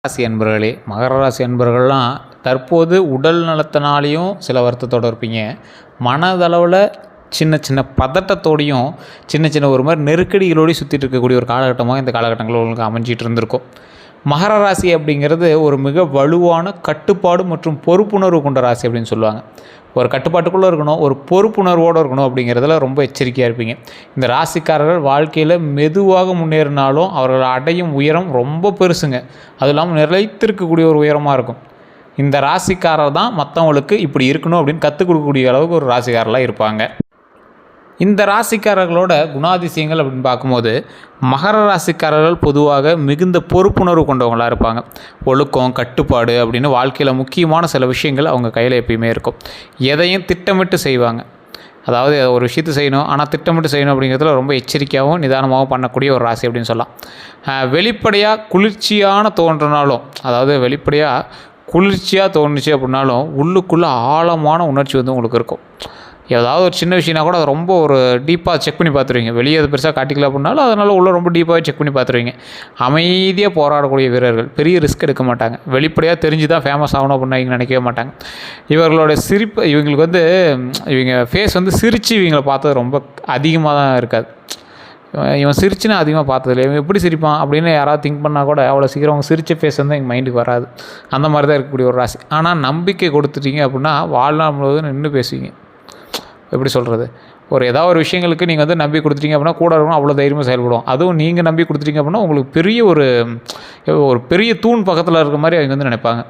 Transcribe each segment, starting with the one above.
ராசி அன்பர்களே, மகர ராசி அன்பர்கள்லாம் தற்போது உடல் நலத்தினாலேயும் சில வருத்தத்தோடு இருப்பீங்க. மனதளவில் சின்ன சின்ன பதட்டத்தோடையும் சின்ன சின்ன ஒரு மாதிரி நெருக்கடிகளோடையும் சுற்றிட்டு இருக்கக்கூடிய ஒரு காலகட்டமாக இந்த காலகட்டங்களில் உங்களுக்கு அமைஞ்சிட்டு இருந்திருக்கும். மகர ராசி அப்படிங்கிறது ஒரு மிக வலுவான கட்டுப்பாடு மற்றும் பொறுப்புணர்வு கொண்ட ராசி அப்படின்னு சொல்லுவாங்க. ஒரு கட்டுப்பாட்டுக்குள்ளே இருக்கணும், ஒரு பொறுப்புணர்வோடு இருக்கணும் அப்படிங்கிறதுல ரொம்ப எச்சரிக்கையாக இருப்பீங்க. இந்த ராசிக்காரர்கள் வாழ்க்கையில் மெதுவாக முன்னேறினாலும் அவர்கள் அடையும் உயரம் ரொம்ப பெருசுங்க. அதுவும் இல்லாமல் நிலைத்திருக்கக்கூடிய ஒரு உயரமாக இருக்கும். இந்த ராசிக்காரர் தான் மற்றவங்களுக்கு இப்படி இருக்கணும் அப்படின்னு கற்றுக் கொடுக்கக்கூடிய அளவுக்கு ஒரு ராசிக்காரர்களாக இருப்பாங்க. இந்த ராசிக்காரர்களோட குணாதிசயங்கள் அப்படின்னு பார்க்கும்போது மகர ராசிக்காரர்கள் பொதுவாக மிகுந்த பொறுப்புணர்வு கொண்டவங்களாக இருப்பாங்க. ஒழுக்கம், கட்டுப்பாடு அப்படின்னு வாழ்க்கையில் முக்கியமான சில விஷயங்கள் அவங்க கையில் எப்பயுமே இருக்கும். எதையும் திட்டமிட்டு செய்வாங்க. அதாவது ஒரு விஷயத்தை செய்யணும், ஆனால் திட்டமிட்டு செய்யணும் அப்படிங்கிறதுல ரொம்ப எச்சரிக்கையாகவும் நிதானமாகவும் பண்ணக்கூடிய ஒரு ராசி அப்படின்னு சொல்லலாம். வெளிப்படையாக குளிர்ச்சியான தோன்றினாலும், அதாவது வெளிப்படையாக குளிர்ச்சியாக தோணுச்சு அப்படின்னாலும் உள்ளுக்குள்ளே ஆழமான உணர்ச்சி வந்து உங்களுக்கு இருக்கும். ஏதாவது ஒரு சின்ன விஷயம்னா கூட அதை ரொம்ப ஒரு டீப்பாக செக் பண்ணி பார்த்துருவீங்க. வெளியே அது பெருசாக காட்டிக்கல அப்படின்னாலும் அதனால் உள்ள ரொம்ப டீப்பாக செக் பண்ணி பார்த்துருவீங்க. அமைதியாக போராடக்கூடிய வீரர்கள், பெரிய ரிஸ்க் எடுக்க மாட்டாங்க. வெளிப்படையாக தெரிஞ்சு தான் ஃபேமஸ் ஆகணும் அப்படின்னு இவங்க நினைக்கவே மாட்டாங்க. இவர்களோட சிரிப்பு, இவங்களுக்கு வந்து இவங்க ஃபேஸ் வந்து சிரித்து இவங்களை பார்த்தது ரொம்ப அதிகமாக தான் இருக்காது. இவன் சிரிச்சுன்னா அதிகமாக பார்த்ததில்லை. இவன் எப்படி சிரிப்பான் அப்படின்னு யாராவது திங்க் பண்ணால் கூட அவ்வளோ சீக்கிரம் அவங்க சிரித்த ஃபேஸ் வந்து எங்கள் மைண்டுக்கு வராது. அந்த மாதிரி தான் இருக்கக்கூடிய ஒரு ராசி. ஆனால் நம்பிக்கை கொடுத்துட்டீங்க அப்படின்னா வாழ்நாள் முழுவதும் நின்று பேசுவீங்க. எப்படி சொல்கிறது, ஏதாவது ஒரு விஷயங்களுக்கு நீங்கள் வந்து நம்பி கொடுத்துட்டீங்க அப்படின்னா கூட இருக்கணும், அவ்வளோ தைரியமாக செயல்படும். அதுவும் நீங்கள் நம்பி கொடுத்துட்டீங்க அப்படின்னா உங்களுக்கு பெரிய ஒரு பெரிய தூண் பக்கத்தில் இருக்கிற மாதிரி அவங்க வந்து நினைப்பாங்க.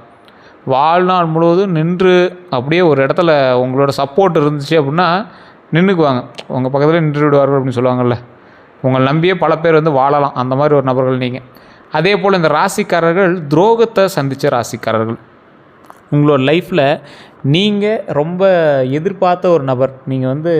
வாழ்நாள் முழுவதும் நின்று அப்படியே ஒரு இடத்துல உங்களோட சப்போர்ட் இருந்துச்சு அப்படின்னா நின்றுக்குவாங்க. உங்கள் பக்கத்தில் நின்று விடுவார்கள் அப்படின்னு சொல்லுவாங்கள்ல. உங்களை நம்பியே பல பேர் வந்து வாழலாம். அந்த மாதிரி ஒரு நபர்கள் நீங்கள். அதே போல் இந்த ராசிக்காரர்கள் துரோகத்தை சந்தித்த ராசிக்காரர்கள். உங்களோட லைஃப்பில் நீங்கள் ரொம்ப எதிர்பார்த்த ஒரு நபர், நீங்கள் வந்து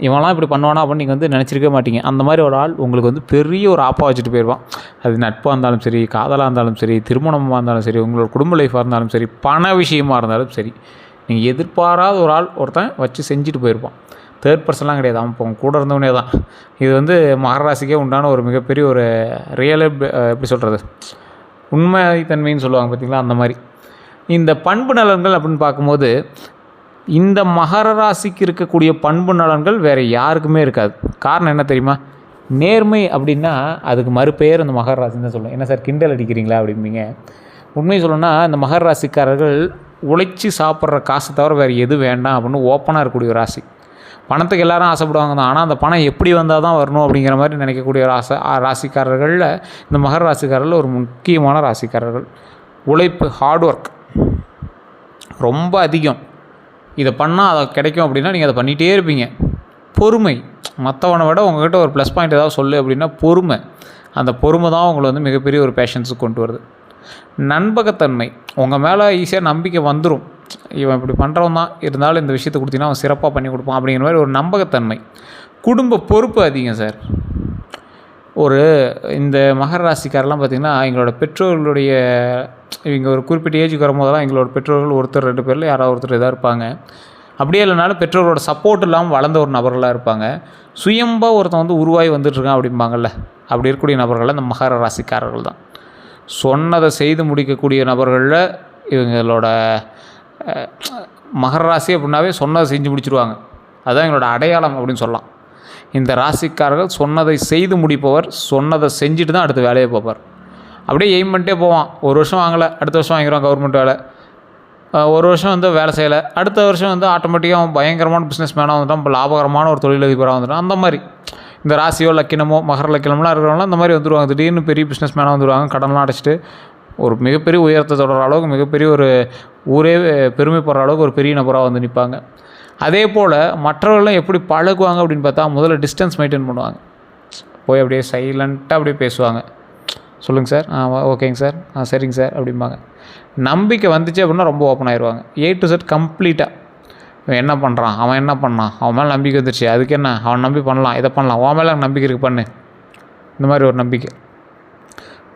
இவன்லாம் இப்படி பண்ணுவானா அப்படின்னு நீங்கள் வந்து நினச்சிருக்க மாட்டீங்க. அந்த மாதிரி ஒரு ஆள் உங்களுக்கு வந்து பெரிய ஒரு ஆப்பாக வச்சுட்டு போயிடுவான். அது நட்பாக இருந்தாலும் சரி, காதலாக இருந்தாலும் சரி, திருமணமாக இருந்தாலும் சரி, உங்களோட குடும்ப லைஃபாக இருந்தாலும் சரி, பண விஷயமாக இருந்தாலும் சரி, நீங்கள் எதிர்பாராத ஒரு ஆள் ஒருத்தன் வச்சு செஞ்சுட்டு போயிருப்பான். தேர்ட் பர்சன்லாம் கிடையாது, அவன் இப்போ கூட இருந்தவனே தான். இது வந்து மகர ராசிக்கே உண்டான ஒரு மிகப்பெரிய ஒரு எப்படி சொல்கிறது, உண்மைத்தன்மைன்னு சொல்லுவாங்க பார்த்தீங்களா, அந்த மாதிரி. இந்த பண்பு நலன்கள் அப்படின்னு பார்க்கும்போது இந்த மகர ராசிக்கு இருக்கக்கூடிய பண்பு நலன்கள் வேறு யாருக்குமே இருக்காது. காரணம் என்ன தெரியுமா? நேர்மை அப்படின்னா அதுக்கு மறுபெயர் இந்த மகர ராசின்னு தான் சொல்லுவேன். என்ன சார் கிண்டல் அடிக்கிறீங்களா அப்படிம்பீங்க. உண்மையை சொல்லணும்னா இந்த மகர ராசிக்காரர்கள் உழைச்சி சாப்பிட்ற காசை தவிர வேறு எது வேண்டாம் அப்படின்னு ஓப்பனாக இருக்கக்கூடிய ஒரு ராசி. பணத்துக்கு எல்லோரும் ஆசைப்படுவாங்க தான், ஆனால் அந்த பணம் எப்படி வந்தால் தான் வரணும் அப்படிங்கிற மாதிரி நினைக்கக்கூடிய ராசிக்காரர்களில் இந்த மகர ராசிக்காரர்கள் ஒரு முக்கியமான ராசிக்காரர்கள். உழைப்பு, ஹார்ட் ஒர்க் ரொம்ப அதிகம். இதை பண்ணால் அதை கிடைக்கும் அப்படின்னா நீங்கள் அதை பண்ணிகிட்டே இருப்பீங்க. பொறுமை, மற்றவனை விட உங்கள்கிட்ட ஒரு ப்ளஸ் பாயிண்ட் ஏதாவது சொல்லு அப்படின்னா பொறுமை. அந்த பொறுமை தான் உங்களை வந்து மிகப்பெரிய ஒரு பேஷன்ஸுக்கு கொண்டு வருது. நண்பகத்தன்மை, உங்கள் மேலே ஈஸியாக நம்பிக்கை வந்துடும். இவன் இப்படி பண்ணுறவன் தான், இருந்தாலும் இந்த விஷயத்தை கொடுத்தீங்கன்னா அவன் சிறப்பாக பண்ணி கொடுப்பான் அப்படிங்கிற மாதிரி ஒரு நம்பகத்தன்மை. குடும்ப பொறுப்பு அதிகம் சார். இந்த மகர ராசிக்காரெல்லாம் பார்த்திங்கன்னா எங்களோட பெற்றோர்களுடைய, இவங்க ஒரு குறிப்பிட்ட ஏஜுக்கு வரும்போதெல்லாம் எங்களோட பெற்றோர்கள் ஒருத்தர் 2 பேரில் யாராவது ஒருத்தர் இதாக இருப்பாங்க. அப்படியே இல்லைனாலும் பெற்றோர்களோட சப்போர்ட் இல்லாமல் வளர்ந்த ஒரு நபர்களாக இருப்பாங்க. சுயம்பாக ஒருத்தன் வந்து உருவாகி வந்துட்டுருக்கான் அப்படிம்பாங்கள்ல, அப்படி இருக்கக்கூடிய நபர்கள் இந்த மகர ராசிக்காரர்கள் தான். சொன்னதை செய்து முடிக்கக்கூடிய நபர்களில் இவங்களோட மகர ராசி அப்படின்னாவே சொன்னதை செஞ்சு முடிச்சிருவாங்க. அதுதான் எங்களோட அடையாளம் அப்படின்னு சொல்லலாம். இந்த ராசிக்காரர்கள் சொன்னதை செய்து முடிப்பவர், சொன்னதை செஞ்சுட்டு தான் அடுத்த வேலையை பார்ப்பார். அப்படியே எய்ம் பண்ணிட்டே போவான். ஒரு வருஷம் வாங்கலை, அடுத்த வருஷம் வாங்கிடுவான் கவர்மெண்ட் வேலை. ஒரு வருஷம் வந்து வேலை செய்யலை, அடுத்த வருஷம் வந்து ஆட்டோமேட்டிக்காக அவன் பயங்கரமான பிஸ்னஸ் மேனாக வந்துட்டான், இப்போ லாபகரமான ஒரு தொழிலதிபராக வந்துட்டான். அந்த மாதிரி இந்த ராசியோ லக்கினமோ மகர லக்கினம்லாம் இருக்கிறவங்களாம் அந்த மாதிரி வந்துடுவாங்க. திடீர்னு பெரிய பிஸ்னஸ் மேனாக வந்துடுவாங்க. கடன்லாம் அடைச்சிட்டு ஒரு மிகப்பெரிய உயரத்தை தொடர அளவுக்கு, மிகப்பெரிய ஒரு ஊரே பெருமைப்படுற அளவுக்கு ஒரு பெரிய நபராக வந்து நிற்பாங்க. அதே போல் மற்றவர்கள்லாம் எப்படி பழகுவாங்க அப்படின்னு பார்த்தா முதல்ல டிஸ்டன்ஸ் மெயின்டைன் பண்ணுவாங்க. போய் அப்படியே சைலண்ட்டாக அப்படியே பேசுவாங்க. சொல்லுங்கள் சார், ஓகேங்க சார், சரிங்க சார் அப்படிம்பாங்க. நம்பிக்கை வந்துச்சு அப்படின்னா ரொம்ப ஓப்பன் ஆயிடுவாங்க. A to Z கம்ப்ளீட்டாக. இவன் என்ன பண்ணுறான், அவன் என்ன பண்ணான், அவன் மேலே நம்பிக்கை வந்துருச்சு, அதுக்கு என்ன, அவன் நம்பி பண்ணலாம், இதை பண்ணலாம், அவன் மேலே நம்பிக்கை இருக்குது பண்ணு, இந்த மாதிரி ஒரு நம்பிக்கை.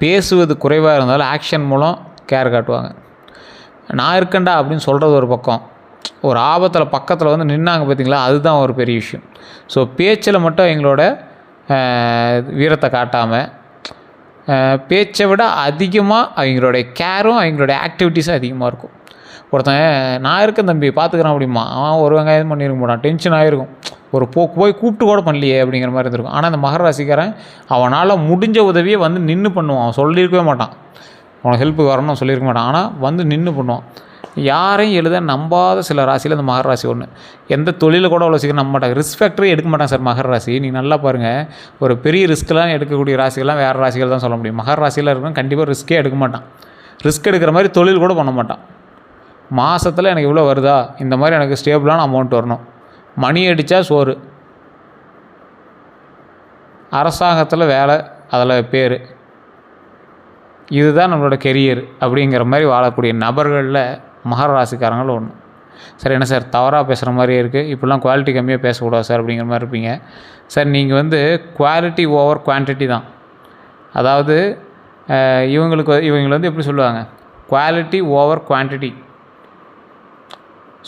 பேசுவது குறைவாக இருந்தாலும் ஆக்ஷன் மூலம் கேர் காட்டுவாங்க. நான் இருக்கேன்டா அப்படின்னு சொல்கிறது ஒரு பக்கம், ஒரு ஆபத்தில் பக்கத்தில் வந்து நின்னாங்க பார்த்தீங்களா, அதுதான் ஒரு பெரிய விஷயம். ஸோ பேச்சில் மட்டும் எங்களோட வீரத்தை காட்டாமல் பேச்சை விட அதிகமாக அவங்களுடைய கேரும் அவங்களுடைய ஆக்டிவிட்டீஸும் அதிகமாக இருக்கும். ஒருத்தன் நான் இருக்கேன் தம்பி பார்த்துக்குறான் அப்படிமா, அவன் ஒரு வெங்காயம் பண்ணியிருக்க மாட்டான், டென்ஷன் ஆகிருக்கும். ஒரு போய் கூப்பிட்டு கூட பண்ணலையே அப்படிங்கிற மாதிரி இருந்திருக்கும். ஆனால் இந்த மகர ராசிக்காரன் அவனால் முடிஞ்ச உதவியை வந்து நின்று பண்ணுவான். அவன் சொல்லியிருக்கவே மாட்டான், அவனுக்கு ஹெல்ப்புக்கு வரணும்னு சொல்லியிருக்க மாட்டான். ஆனால் வந்து நின்று பண்ணுவான். யாரையும் எழுத நம்பாத சில ராசியில் இந்த மகர ராசி ஒன்று. எந்த தொழிலை கூட அவ்வளோ சீக்கிரம் நம்ப மாட்டாங்க. ரிஸ்க் ஃபேக்டரி எடுக்க மாட்டாங்க சார் மகர ராசி. நீங்கள் நல்லா பாருங்கள், ஒரு பெரிய ரிஸ்க்கெலாம் எடுக்கக்கூடிய ராசிகள்லாம் வேறு ராசிகள் தான் சொல்ல முடியும். மகர ராசியில் இருக்கணும் கண்டிப்பாக ரிஸ்க்கே எடுக்க மாட்டான். ரிஸ்க் எடுக்கிற மாதிரி தொழில் கூட பண்ண மாட்டான். மாதத்தில் எனக்கு இவ்வளோ வருதா, இந்த மாதிரி எனக்கு ஸ்டேபிளான அமௌண்ட் வரணும், மணி அடித்தா சோறு, அரசாங்கத்தில் வேலை, அதில் பேர், இதுதான் நம்மளோட கெரியர் அப்படிங்கிற மாதிரி வாழக்கூடிய நபர்களில் மகர ராசிக்காரங்களும் ஒன்று. சார் என்ன சார் தவறாக பேசுகிற மாதிரியே இருக்குது, இப்படிலாம் குவாலிட்டி கம்மியாக பேசக்கூடாது சார் அப்படிங்கிற மாதிரி இருப்பீங்க. சார் நீங்கள் வந்து குவாலிட்டி ஓவர் குவான்டிட்டி தான். அதாவது இவங்களை வந்து எப்படி சொல்லுவாங்க, குவாலிட்டி ஓவர் குவான்டிட்டி.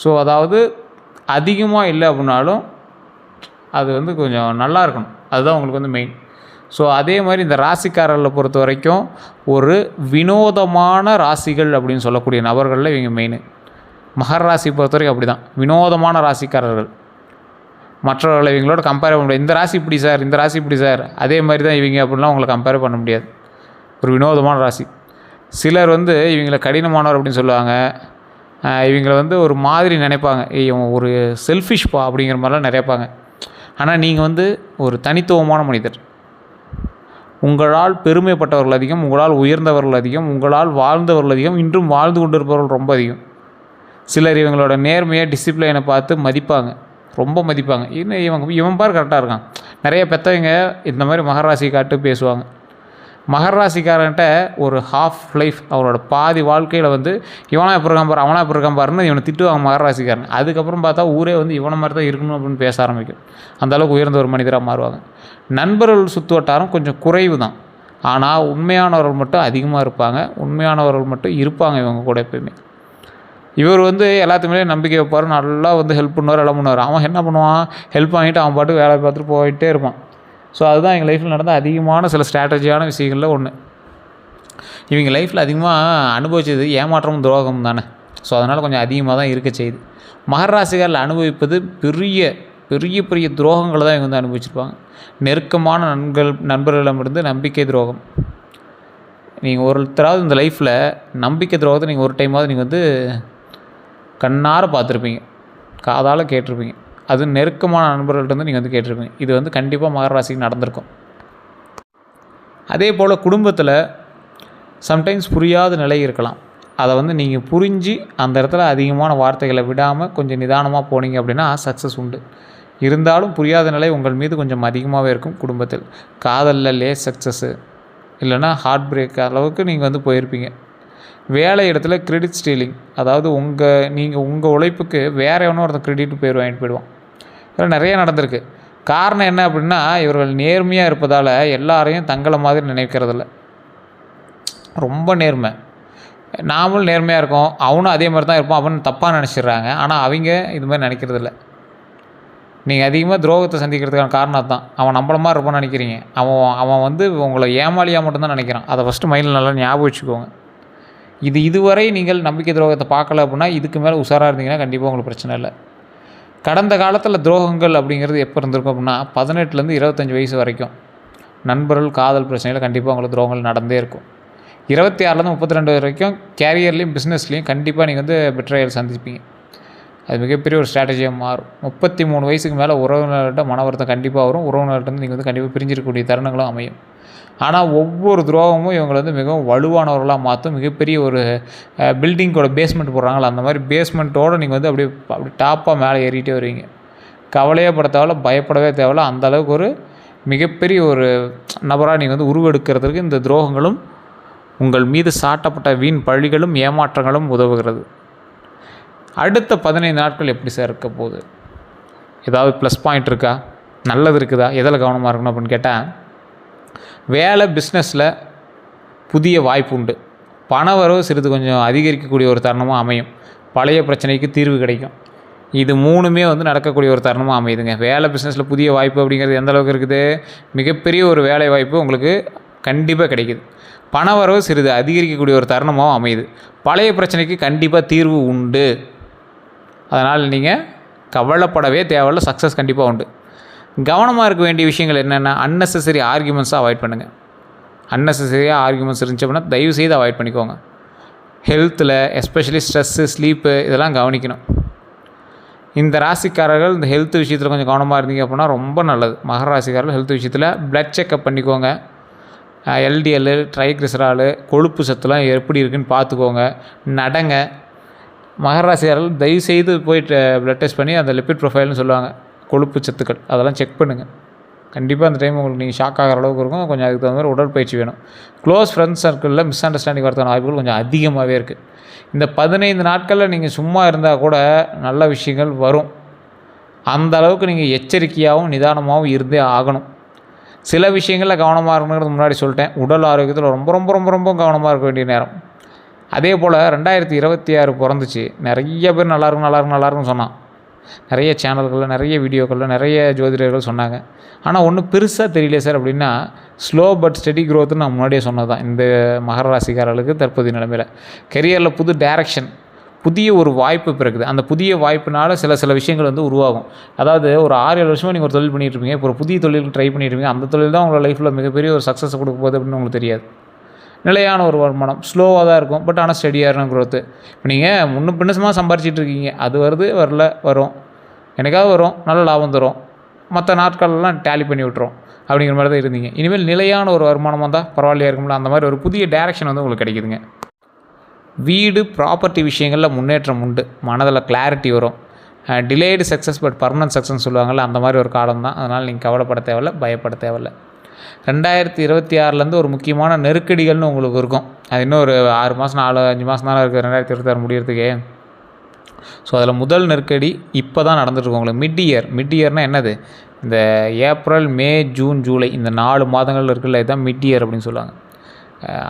ஸோ அதாவது அதிகமாக இல்லை அப்படின்னாலும் அது வந்து கொஞ்சம் நல்லா இருக்கணும், அதுதான் உங்களுக்கு வந்து மெயின். ஸோ அதே மாதிரி இந்த ராசிக்காரர்களை பொறுத்த வரைக்கும் ஒரு வினோதமான ராசிகள் அப்படின்னு சொல்லக்கூடிய நபர்களில் இவங்க மெயின். மகர ராசி பொறுத்த வரைக்கும் அப்படி தான், வினோதமான ராசிக்காரர்கள். மற்றவர்களை இவங்களோட கம்பேர் பண்ண முடியாது. இந்த ராசி இப்படி சார், இந்த ராசி இப்படி சார், அதே மாதிரி தான் இவங்க அப்படின்லாம் உங்களை கம்பேர் பண்ண முடியாது. ஒரு வினோதமான ராசி. சிலர் வந்து இவங்களை கடினமானவர் அப்படின்னு சொல்லுவாங்க. இவங்களை வந்து ஒரு மாதிரி நினைப்பாங்க, இவங்க ஒரு செல்ஃபிஷ்பா அப்படிங்கிற மாதிரிலாம் நினைப்பாங்க. ஆனால் நீங்கள் வந்து ஒரு தனித்துவமான மனிதர். உங்களால் பெருமைப்பட்டவர்கள் அதிகம், உங்களால் உயர்ந்தவர்கள் அதிகம், உங்களால் வாழ்ந்தவர்கள் அதிகம், இன்றும் வாழ்ந்து கொண்டிருப்பவர்கள் ரொம்ப அதிகம். சிலர் இவங்களோட நேர்மையை டிசிப்ளினை பார்த்து மதிப்பாங்க, ரொம்ப மதிப்பாங்க. இன்னும் இவன் பார் கரெக்டாக இருக்கான். நிறைய பெற்றவங்க இந்த மாதிரி மகர ராசி காட்டு பேசுவாங்க. மகர ராசிக்காரன்ட்ட ஒரு ஹாஃப் லைஃப், அவரோட பாதி வாழ்க்கையில் வந்து இவனா எப்படி இருக்கான் பாரு, அவனா எப்படி இருக்கான் பாருன்னு இவனை திட்டுவாங்க மகர ராசிக்காரன். அதுக்கப்புறம் பார்த்தா ஊரே வந்து இவனை மாதிரி தான் இருக்கணும் அப்படின்னு பேச ஆரம்பிக்கும். அந்தளவுக்கு உயர்ந்த ஒரு மனிதராக மாறுவாங்க. நண்பர்கள் சுற்று வட்டாரம் கொஞ்சம் குறைவு தான், ஆனால் உண்மையானவர்கள் மட்டும் அதிகமாக இருப்பாங்க, உண்மையானவர்கள் மட்டும் இருப்பாங்க இவங்க கூட எப்போயுமே. இவர் வந்து எல்லாத்துக்குமே நம்பிக்கை வைப்பார், நல்லா வந்து ஹெல்ப் பண்ணுவார், எல்லாம் பண்ணுவார். அவன் என்ன பண்ணுவான், ஹெல்ப் வாங்கிட்டு அவன் பாட்டு வேலை பார்த்துட்டு போயிட்டே இருப்பான். ஸோ அதுதான் எங்கள் லைஃப்பில் நடந்த அதிகமான சில ஸ்ட்ராட்டஜியான விஷயங்களில் ஒன்று. இவங்க லைஃப்பில் அதிகமாக அனுபவித்தது ஏமாற்றமும் துரோகமும் தானே. ஸோ அதனால் கொஞ்சம் அதிகமாக தான் இருக்க செய்யுது. மகர ராசிக்காரில் அனுபவிப்பது பெரிய பெரிய பெரிய துரோகங்களை தான் இவங்க வந்து அனுபவிச்சிருப்பாங்க. நெருக்கமான நண்பர்களிடமிருந்து நம்பிக்கை துரோகம். நீங்கள் ஒருத்தராவது இந்த லைஃப்பில் நம்பிக்கை துரோகத்தை நீங்கள் ஒரு டைமாவது நீங்கள் வந்து கண்ணார பார்த்துருப்பீங்க, காதால் கேட்டிருப்பீங்க. அது நெருக்கமான நண்பர்கள்ட்ட நீங்கள் வந்து கேட்டிருப்பீங்க. இது வந்து கண்டிப்பாக மகர ராசிக்கு நடந்திருக்கும். அதே போல் குடும்பத்தில் சம்டைம்ஸ் புரியாத நிலை இருக்கலாம். அதை வந்து நீங்கள் புரிஞ்சு அந்த இடத்துல அதிகமான வார்த்தைகளை விடாமல் கொஞ்சம் நிதானமாக போனீங்க அப்படின்னா சக்ஸஸ் உண்டு. இருந்தாலும் புரியாத நிலை உங்கள் மீது கொஞ்சம் அதிகமாகவே இருக்கும். குடும்பத்தில் காதலில் லேஸ் சக்ஸஸ்ஸு இல்லைனா ஹார்ட் பிரேக் அளவுக்கு நீங்கள் வந்து போயிருப்பீங்க. வேலை இடத்துல கிரெடிட் ஸ்டீலிங், அதாவது நீங்கள் உங்கள் உழைப்புக்கு வேறு எவனோ ஒருத்தர் கிரெடிட் வாங்கிட்டு போயிடுவான். இதெல்லாம் நிறைய நடந்திருக்கு. காரணம் என்ன அப்படின்னா, இவர்கள் நேர்மையாக இருப்பதால் எல்லாரையும் தங்களை மாதிரி நினைக்கிறதில்ல. ரொம்ப நேர்மை, நாமளும் நேர்மையாக இருக்கோம், அவனும் அதே மாதிரி தான் இருப்பான் அப்படின்னு தப்பாக நினச்சிடுறாங்க. ஆனால் அவங்க இது மாதிரி நினைக்கிறதில்ல. நீங்கள் அதிகமாக துரோகத்தை சந்திக்கிறதுக்கான காரணம் தான். அவன் நம்மள மாதிரி இருப்பான்னு நினைக்கிறீங்க. அவன் வந்து உங்களை ஏமாளியாக மட்டும்தான் நினைக்கிறான். அதை ஃபஸ்ட்டு மைண்டில் நல்லா ஞாபகம் வச்சுக்கோங்க. இதுவரை நீங்கள் நம்பிக்கை துரோகத்தை பார்க்கல அப்படின்னா இதுக்கு மேலே உஷாராக இருந்தீங்கன்னா கண்டிப்பாக உங்களுக்கு பிரச்சனை இல்லை. கடந்த காலத்தில் துரோகங்கள் அப்படிங்கிறது எப்போ இருந்திருக்கும் அப்படின்னா 18லேருந்து 25 வயசு வரைக்கும் நண்பர்கள் காதல் பிரச்சனையில் கண்டிப்பாக உங்களுக்கு துரோகங்கள் நடந்தே இருக்கும். 26லேருந்து 32 வரைக்கும் கேரியர்லேயும் பிஸ்னஸ்லேயும் கண்டிப்பாக நீங்கள் வந்து பெட்ரையல் சந்திப்பீங்க. அது மிகப்பெரிய ஒரு ஸ்ட்ராட்டஜியாக மாறும். 33 வயசுக்கு மேலே உறவினர்கிட்ட மன வருத்தம் கண்டிப்பாக வரும். உறவினர்கிட்ட நீங்கள் வந்து கண்டிப்பாக பிரிஞ்சிருக்கக்கூடிய தருணங்களும் அமையும். ஆனால் ஒவ்வொரு துரோகமும் இவங்களை வந்து மிகவும் வலுவானவர்களாக மாற்றும். மிகப்பெரிய ஒரு பில்டிங்கோட பேஸ்மெண்ட் போடுறாங்களா, அந்த மாதிரி பேஸ்மெண்ட்டோடு நீங்கள் வந்து அப்படி டாப்பாக மேலே ஏறிட்டே வருவீங்க. கவலையே பட தேவையில்ல, பயப்படவே தேவையில்ல. அந்தளவுக்கு ஒரு மிகப்பெரிய ஒரு நபராக நீங்கள் வந்து உருவெடுக்கிறதுக்கு இந்த துரோகங்களும் உங்கள் மீது சாட்டப்பட்ட வீண் பழிகளும் ஏமாற்றங்களும் உதவுகிறது. அடுத்த 15 நாட்கள் எப்படி சார் இருக்க போகுது? ஏதாவது ப்ளஸ் பாயிண்ட் இருக்கா, நல்லது இருக்குதா, எதில் கவனமாக இருக்கணும் அப்படின்னு கேட்டால், வேலை பிஸ்னஸில் புதிய வாய்ப்பு உண்டு. பண வரவு சிறிது கொஞ்சம் அதிகரிக்கக்கூடிய ஒரு தருணமாக அமையும். பழைய பிரச்சனைக்கு தீர்வு கிடைக்கும். இது 3மே வந்து நடக்கக்கூடிய ஒரு தருணமாக அமையுதுங்க. வேலை பிஸ்னஸில் புதிய வாய்ப்பு அப்படிங்கிறது எந்த அளவுக்கு இருக்குது? மிகப்பெரிய ஒரு வேலை வாய்ப்பு உங்களுக்கு கண்டிப்பாக கிடைக்குது. பண வரவு சிறிது அதிகரிக்கக்கூடிய ஒரு தருணமாகவும் அமையுது. பழைய பிரச்சனைக்கு கண்டிப்பாக தீர்வு உண்டு. அதனால் நீங்கள் கவலைப்படவே தேவையில்ல, சக்ஸஸ் கண்டிப்பாக உண்டு. கவனமாக இருக்க வேண்டிய விஷயங்கள் என்னென்னா, அன்னெசரி ஆர்கியூமெண்ட்ஸை அவாய்ட் பண்ணுங்கள். அன்னெசரியாக ஆர்கியூமெண்ட்ஸ் இருந்துச்சு அப்படின்னா தயவுசெய்து அவாய்ட் பண்ணிக்கோங்க. ஹெல்த்தில் எஸ்பெஷலி ஸ்ட்ரெஸ்ஸு, ஸ்லீப்பு இதெல்லாம் கவனிக்கணும். இந்த ராசிக்காரர்கள் இந்த ஹெல்த் விஷயத்தில் கொஞ்சம் கவனமாக இருந்தீங்க அப்படின்னா ரொம்ப நல்லது. மகர ராசிக்காரர்கள் ஹெல்த் விஷயத்தில் ப்ளட் செக்கப் பண்ணிக்கோங்க. எல்டிஎல், ட்ரைக்ளிசரால், கொழுப்பு சத்துலாம் எப்படி இருக்குதுன்னு பார்த்துக்கோங்க. நடங்க. மகர ராசிக்காரர்கள் தயவுசெய்து போய்ட்டு ப்ளட் டெஸ்ட் பண்ணி அந்த லிப்பிட் ப்ரொஃபைல்னு சொல்லுவாங்க, கொழுப்பு சத்துக்கள் அதெல்லாம் செக் பண்ணுங்கள். கண்டிப்பாக அந்த டைம் உங்களுக்கு நீங்கள் ஷாக் ஆகிற அளவுக்கு இருக்கும். கொஞ்சம் அதுக்கு தகுந்த மாதிரி உடற்பயிற்சி வேணும். க்ளோஸ் ஃப்ரெண்ட்ஸ் சர்க்கிளில் மிஸ் அண்டர்ஸ்டாண்டிங் வரதுக்கான வாய்ப்புகள் கொஞ்சம் அதிகமாகவே இருக்குது. இந்த 15 நாட்களில் நீங்கள் சும்மா இருந்தால் கூட நல்ல விஷயங்கள் வரும். அந்த அளவுக்கு நீங்கள் எச்சரிக்கையாகவும் நிதானமாகவும் இருந்தே ஆகணும். சில விஷயங்களில் கவனமாக இருக்கணுங்கிறது முன்னாடி சொல்லிட்டேன். உடல் ஆரோக்கியத்தில் ரொம்ப ரொம்ப ரொம்ப ரொம்ப கவனமாக இருக்க வேண்டிய நேரம். அதே போல் 2026 பிறந்துச்சு. நிறைய பேர் நல்லாயிருக்குன்னு சொன்னான். நிறைய சேனல்களில், நிறைய வீடியோக்களில், நிறைய ஜோதிடர்கள் சொன்னாங்க. ஆனால் ஒன்றும் பெருசாக தெரியல சார் அப்படின்னா, ஸ்லோ பட் ஸ்டெடி க்ரோத்துன்னு நான் முன்னாடியே சொன்னது தான். இந்த மகர ராசிக்காரர்களுக்கு தற்போதைய நிலைமையில் கெரியரில் புது டைரக்ஷன், புதிய ஒரு வாய்ப்பு பிறகுது. அந்த புதிய வாய்ப்பினால் சில விஷயங்கள் வந்து உருவாகும். அதாவது ஒரு 6-7 வருஷமாக நீங்கள் ஒரு தொழில் பண்ணிகிட்ருப்பீங்க. இப்போ ஒரு புதிய தொழிலுக்கு ட்ரை பண்ணியிருப்பீங்க. அந்த தொழில் தான் உங்களோட லைஃப்பில் மிகப்பெரிய ஒரு சக்ஸஸ் கொடுக்க போகுது அப்படின்னு உங்களுக்கு தெரியாது. நிலையான ஒரு வருமானம் ஸ்லோவாக தான் இருக்கும், பட் ஆனால் ஸ்டெடியான க்ரோத்து. இப்போ நீங்கள் முன்னும் பின்னசமாக சம்பாரிச்சிட்டு இருக்கீங்க. அது வருது, வரல, வரும், எனக்காவது வரும், நல்ல லாபம் தரும், மற்ற நாட்களெல்லாம் டேலி பண்ணி விட்டுரும் அப்படிங்கிற மாதிரி தான் இருந்தீங்க. இனிமேல் நிலையான ஒரு வருமானமாக தான் பரவாயில்லையா இருக்கும்ல, அந்த மாதிரி ஒரு புதிய டைரக்ஷன் வந்து உங்களுக்கு கிடைக்குதுங்க. வீடு, ப்ராப்பர்ட்டி விஷயங்களில் முன்னேற்றம் உண்டு. மனதில் கிளாரிட்டி வரும். டிலேடு சக்ஸஸ் பட் பர்மனன்ட் சக்ஸஸ்ன்னு சொல்லுவாங்கள்ல, அந்த மாதிரி ஒரு காலம் தான். அதனால் நீங்கள் கவலைப்பட தேவையில்ல, பயப்பட தேவையில்ல. 2026 ஒரு முக்கியமான நெருக்கடிகள்னு உங்களுக்கு இருக்கும். அது இன்னும் ஒரு 6 மாதம் 4-5 மாதம் தான் இருக்குது 2026 முடியறதுக்கே. ஸோ அதில் முதல் நெருக்கடி இப்போ தான் நடந்துகிட்ருக்கு உங்களுக்கு. மிட் இயர்னால் என்னது? இந்த ஏப்ரல், மே, ஜூன், ஜூலை இந்த 4 மாதங்கள் இருக்குல்ல, இதுதான் மிட் இயர் அப்படின்னு சொல்லுவாங்க.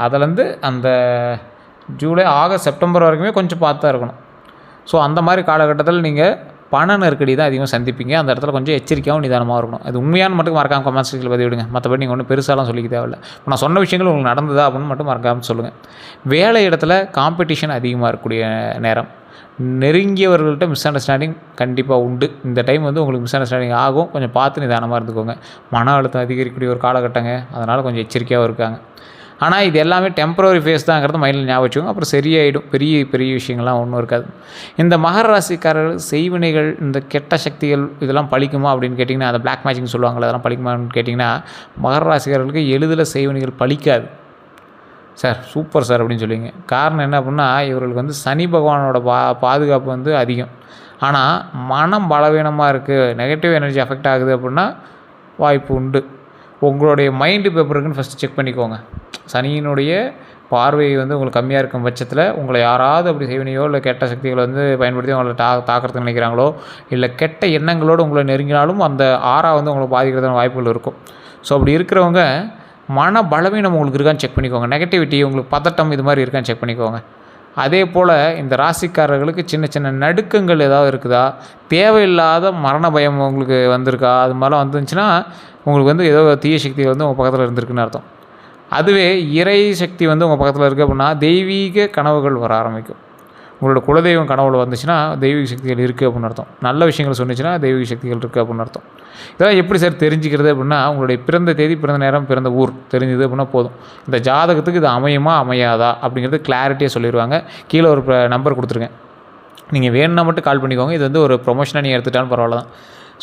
அதிலேருந்து அந்த ஜூலை, ஆகஸ்ட், செப்டம்பர் வரைக்குமே கொஞ்சம் பார்த்து தான் இருக்கணும். ஸோ அந்த மாதிரி காலகட்டத்தில் நீங்கள் பண நெருக்கடி தான் அதிகமாக சந்திப்பீங்க. அந்த இடத்துல கொஞ்சம் எச்சரிக்கையாகவும் நிதானமாக இருக்கணும். அது உண்மையான மட்டும் மறக்காமல் கமெண்ட் செக்ஷனில் பதிவிடுங்க. மற்றபடி நீங்கள் ஒன்றும் பெருசாலாம் சொல்லிக்க தேவையில்லை. இப்போ நான் சொன்ன விஷயங்கள் உங்களுக்கு நடந்ததா அப்படின்னு மட்டும் மறக்காமல் சொல்லுங்கள். வேலை இடத்துல காம்படிஷன் அதிகமாக இருக்கக்கூடிய நேரம். நெருங்கியவர்கள்ட்ட மிஸ் அண்டர்ஸ்டாண்டிங் கண்டிப்பாக உண்டு. இந்த டைம் வந்து உங்களுக்கு மிஸ் அண்டர்ஸ்டாண்டிங் ஆகும். கொஞ்சம் பார்த்து நிதானமாக இருந்துக்கோங்க. மன அழுத்தம் அதிகரிக்கக்கூடிய ஒரு காலகட்டங்க. அதனால் கொஞ்சம் எச்சரிக்கையாக இருக்காங்க. ஆனால் இது எல்லாமே டெம்பரரி ஃபேஸ் தாங்கிறது மைண்டில் ஞாபகம் வச்சுக்கோங்க. அப்புறம் சரியாயிடும். பெரிய பெரிய விஷயங்கள்லாம் ஒன்றும் இருக்காது. இந்த மகர ராசிக்காரர்கள் செய்வினைகள், இந்த கெட்ட சக்திகள் இதெல்லாம் பழிக்குமா அப்படின்னு கேட்டிங்கன்னா, அந்த பிளாக் மேஜிக்னு சொல்லுவாங்களே, அதெல்லாம் பழிக்குமான்னு கேட்டிங்கன்னா, மகர ராசிக்காரர்களுக்கு எளிதில் செய்வினைகள் பழிக்காது. சார் சூப்பர் சார் அப்படின்னு சொல்லுவீங்க. காரணம் என்ன அப்படின்னா, இவர்களுக்கு வந்து சனி பகவானோட பாதுகாப்பு வந்து அதிகம். ஆனால் மனம் பலவீனமாக இருக்குது, நெகட்டிவ் எனர்ஜி அஃபெக்ட் ஆகுது அப்படின்னா வாய்ப்பு உண்டு. உங்களுடைய மைண்டு பேப்பர் இருக்குன்னு ஃபஸ்ட்டு செக் பண்ணிக்கோங்க. சனியினுடைய பார்வை வந்து உங்களுக்கு கம்மியாக இருக்கும் பட்சத்தில் உங்களை யாராவது அப்படி செய்வினையோ இல்லை கெட்ட சக்திகளை வந்து பயன்படுத்தி உங்களை தாக்கிறதுக்கு நினைக்கிறாங்களோ, இல்லை கெட்ட எண்ணங்களோடு உங்களை நெருங்கினாலும் அந்த ஆறா வந்து உங்களை பாதிக்கிறதுக்கான வாய்ப்புகள் இருக்கும். ஸோ அப்படி இருக்கிறவங்க மன பலவீனம் உங்களுக்கு இருக்கான்னு செக் பண்ணிக்கோங்க. நெகட்டிவிட்டி, உங்களுக்கு பதட்டம் இது மாதிரி இருக்கான்னு செக் பண்ணிக்கோங்க. அதே போல் இந்த ராசிக்காரர்களுக்கு சின்ன சின்ன நடுக்கங்கள் ஏதாவது இருக்குதா, தேவையில்லாத மரண பயம் உங்களுக்கு வந்திருக்கா, அது மாதிரிலாம் வந்துருந்துச்சுன்னா உங்களுக்கு வந்து ஏதோ தீய சக்திகள் வந்து உங்கள் பக்கத்தில் இருந்திருக்குன்னு அர்த்தம். அதுவே இறை சக்தி வந்து உங்கள் பக்கத்தில் இருக்குது அப்படின்னா தெய்வீக கனவுகள் வர ஆரம்பிக்கும். உங்களோட குலதெய்வம் கனவுல வந்துச்சுன்னா தெய்வீக சக்திகள் இருக்குது அப்படின்னு அர்த்தம். நல்ல விஷயங்கள் சொன்னிச்சுன்னா தெய்வீக சக்திகள் இருக்குது அப்படின்னு அர்த்தம். இதெல்லாம் எப்படி சார் தெரிஞ்சுக்கிறது அப்படின்னா, உங்களுடைய பிறந்த தேதி, பிறந்த நேரம், பிறந்த ஊர் தெரிஞ்சுது அப்படின்னா போதும். இந்த ஜாதகத்துக்கு இது அமையுமா அமையாதா அப்படிங்கிறது கிளாரிட்டியாக சொல்லிடுவாங்க. கீழே ஒரு நம்பர் கொடுத்துருக்கேன், நீங்கள் வேணும்னா மட்டும் கால் பண்ணிக்கோங்க. இது வந்து ஒரு ப்ரொமோஷனாக நீங்கள் எடுத்துட்டாலும் பரவாயில்ல தான்.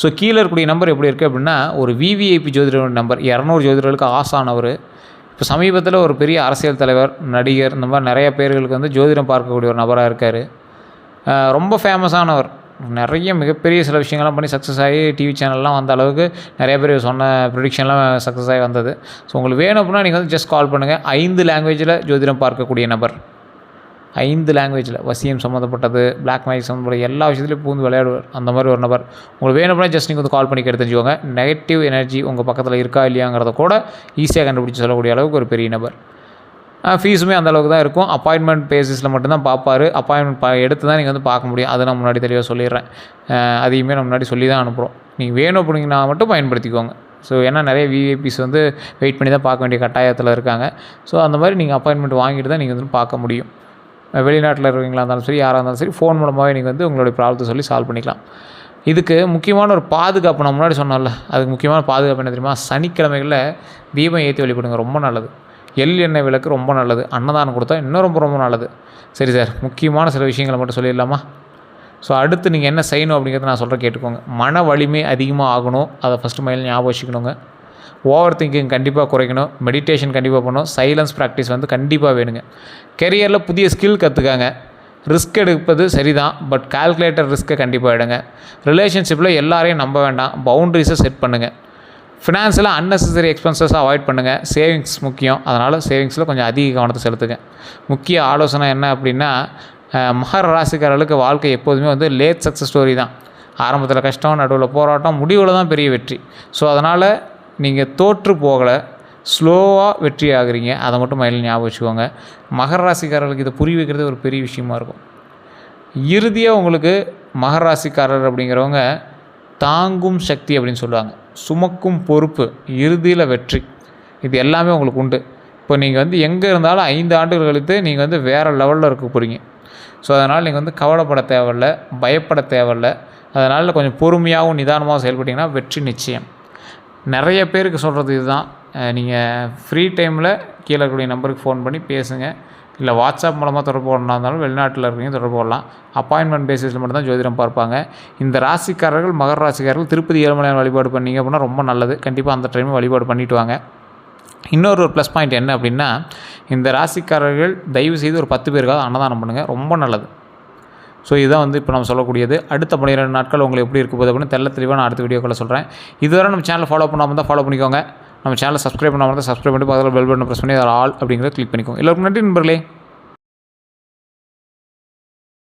ஸோ கீழே இருக்கக்கூடிய நம்பர் எப்படி இருக்குது அப்படின்னா, ஒரு விவிஐபி ஜோதிடரோட நம்பர். 200 ஜோதிடர்களுக்கு ஆசானவர். இப்போ சமீபத்தில் ஒரு பெரிய அரசியல் தலைவர், நடிகர், இந்த மாதிரி நிறைய பேர்களுக்கு வந்து ஜோதிடம் பார்க்கக்கூடிய ஒரு நபராக இருக்கார். ரொம்ப ஃபேமஸானவர். நிறைய மிகப்பெரிய சில விஷயங்கள்லாம் பண்ணி சக்ஸஸ் ஆகி டிவி சேனல்லாம் வந்த அளவுக்கு நிறைய பேர் சொன்ன ப்ரிடிக்ஷன்லாம் சக்ஸஸ் ஆகி வந்தது. ஸோ உங்களுக்கு வேணும் அப்படின்னா நீங்கள் வந்து ஜஸ்ட் கால் பண்ணுங்கள். 5 லாங்குவேஜில் ஜோதிடம் பார்க்கக்கூடிய நபர். 5 லாங்குவேஜில் வசியம் சம்மந்தப்பட்டது, பிளாக் மேஜிக் சம்மந்தப்பட்ட எல்லா விஷயத்துலையும் பூந்து விளையாடுவார். அந்த மாதிரி ஒரு நபர். உங்களுக்கு வேணும் அப்படின்னா ஜஸ்ட் நீங்கள் வந்து கால் பண்ணி தெரிஞ்சுக்கோங்க. நெகட்டிவ் எனர்ஜி உங்கள் பக்கத்தில் இருக்கா இல்லையாங்கிறத கூட ஈஸியாக கண்டுபிடிச்சி சொல்லக்கூடிய அளவுக்கு ஒரு பெரிய நபர். ஃபீஸுமே அந்தளவுக்கு தான் இருக்கும். அப்பாயின்மெண்ட் பேசிஸில் மட்டும்தான் பார்ப்பார். அப்பாயின்மெண்ட் எடுத்து தான் நீங்கள் வந்து பார்க்க முடியும். அதை நான் முன்னாடி தெளிவாக சொல்லிடுறேன். அதையுமே நான் முன்னாடி சொல்லி தான் அனுப்புகிறோம். நீங்கள் வேணும் அப்படிங்கன்னா மட்டும் பயன்படுத்திக்கோங்க. ஸோ ஏன்னா நிறைய விஐபிஸ் வந்து வெயிட் பண்ணி தான் பார்க்க வேண்டிய கட்டாயத்தில் இருக்காங்க. ஸோ அந்த மாதிரி நீங்கள் அப்பாயின்மெண்ட் வாங்கிட்டு தான் நீங்கள் வந்து பார்க்க முடியும். வெளிநாட்டில் இருக்கீங்களா இருந்தாலும் சரி, யாராக இருந்தாலும் சரி, ஃபோன் மூலமாகவே நீங்கள் வந்து உங்களுடைய ப்ராப்ளத்தை சொல்லி சால்வ் பண்ணிக்கலாம். இதுக்கு முக்கியமான ஒரு பாதுகாப்பு நான் முன்னாடி சொன்னேன்ல, அதுக்கு முக்கியமான பாதுகாப்பு என்ன தெரியுமா? சனிக்கிழமைகளில் தீபம் ஏற்றி வழிபடுங்க, ரொம்ப நல்லது. எண்ணெய் விளக்கு ரொம்ப நல்லது. அன்னதானம் கொடுத்தா இன்னும் ரொம்ப ரொம்ப நல்லது. சரி சார், முக்கியமான சில விஷயங்களை மட்டும் சொல்லிடலாமா? ஸோ அடுத்து நீங்கள் என்ன செய்யணும் அப்படிங்கிறத நான் சொல்கிறேன், கேட்டுக்கோங்க. மன வலிமை அதிகமாக ஆகணும், அதை ஃபஸ்ட்டு மைண்டில் ஞாபகம் வச்சுக்கணுங்க. ஓவர் திங்கிங் கண்டிப்பாக குறைக்கணும். மெடிடேஷன் கண்டிப்பாக பண்ணணும். சைலன்ஸ் ப்ராக்டிஸ் வந்து கண்டிப்பாக வேணுங்க. கெரியரில் புதிய ஸ்கில் கற்றுக்காங்க. ரிஸ்க் எடுப்பது சரிதான், பட் கால்குலேட்டர் ரிஸ்க்கை கண்டிப்பாக எடுங்க. ரிலேஷன்ஷிப்பில் எல்லாரையும் நம்ப வேண்டாம், பவுண்ட்ரிஸை செட் பண்ணுங்கள். ஃபினான்ஸில் அன்னெசரி எக்ஸ்பென்சஸ் அவாய்ட் பண்ணுங்கள். சேவிங்ஸ் முக்கியம், அதனால் சேவிங்ஸில் கொஞ்சம் அதிக கவனத்தை செலுத்துங்க. முக்கிய ஆலோசனை என்ன அப்படின்னா, மகர ராசிக்காரர்களுக்கு வாழ்க்கை எப்போதுமே வந்து லேட் சக்ஸஸ் ஸ்டோரி தான். ஆரம்பத்தில் கஷ்டம், நடுவில் போராட்டம், முடிவில் தான் பெரிய வெற்றி. ஸோ அதனால் நீங்கள் தோற்று போகலை, ஸ்லோவாக வெற்றி ஆகுறீங்க. அதை மட்டும் மைண்டில் ஞாபகம் வச்சுக்கோங்க. மகர ராசிக்காரர்களுக்கு இதை புரிய வைக்கிறது ஒரு பெரிய விஷயமா இருக்கும். இறுதியாக உங்களுக்கு மகர ராசிக்காரர் அப்படிங்கிறவங்க தாங்கும் சக்தி அப்படின்னு சொல்லுவாங்க, சுமக்கும் பொறுப்பு, இறுதியில் வெற்றி, இது எல்லாமே உங்களுக்கு உண்டு. இப்போ நீங்கள் வந்து எங்கே இருந்தாலும் 5 ஆண்டுகள் கழித்து நீங்கள் வந்து வேறு லெவலில் இருக்க போகிறீங்க. ஸோ அதனால் நீங்கள் வந்து கவலைப்பட தேவையில்ல, பயப்பட தேவையில்ல. அதனால் கொஞ்சம் பொறுமையாகவும் நிதானமாகவும் செயல்பட்டிங்கன்னா வெற்றி நிச்சயம். நிறைய பேருக்கு சொல்கிறது இதுதான். நீங்கள் ஃப்ரீ டைமில் கீழே இருக்கக்கூடிய நம்பருக்கு ஃபோன் பண்ணி பேசுங்க. இல்லை வாட்ஸ்அப் மூலமாக தொடர்பு கொண்டா இருந்தாலும் வெளிநாட்டில் இருக்கீங்க தொடர்பு கொள்ளலாம். அப்பாயின்மெண்ட் பேசிஸில் மட்டும் தான் ஜோதிடம் பார்ப்பாங்க. இந்த ராசிக்காரர்கள், மகர ராசிக்காரர்கள் திருப்பதி ஏழுமலையான் வழிபாடு பண்ணிங்க அப்படின்னா ரொம்ப நல்லது. கண்டிப்பாக அந்த டைம் வழிபாடு பண்ணிவிட்டு வாங்க. இன்னொரு ப்ளஸ் பாயிண்ட் என்ன அப்படின்னா, இந்த ராசிக்காரர்கள் தயவு செய்து ஒரு 10 பேருக்காவது அன்னதானம் பண்ணுங்கள், ரொம்ப நல்லது. ஸோ இதுதான் வந்து இப்போ நம்ம சொல்லக்கூடியது. அடுத்த 12 நாட்கள் உங்களுக்கு எப்படி இருக்க போகுது அப்படின்னு தெளிவாக நான் அடுத்த வீடியோக்களை சொல்கிறேன். இதுவரை நம்ம சேனலை ஃபாலோ பண்ணாமல் தான் ஃபாலோ பண்ணிக்கோங்க. நம்ம சேனலை சப்ஸ்கிரைப் பண்ணாமல் தான் சப்ஸ்கிரைப் பண்ணி பக்கத்தில் பெல் பட்டனை ப்ரெஸ் பண்ணி அதில் ஆல் அப்படிங்கிறத கிளிக் பண்ணிக்கோங்க. எல்லாருக்கும் நன்றி நண்பர்களே.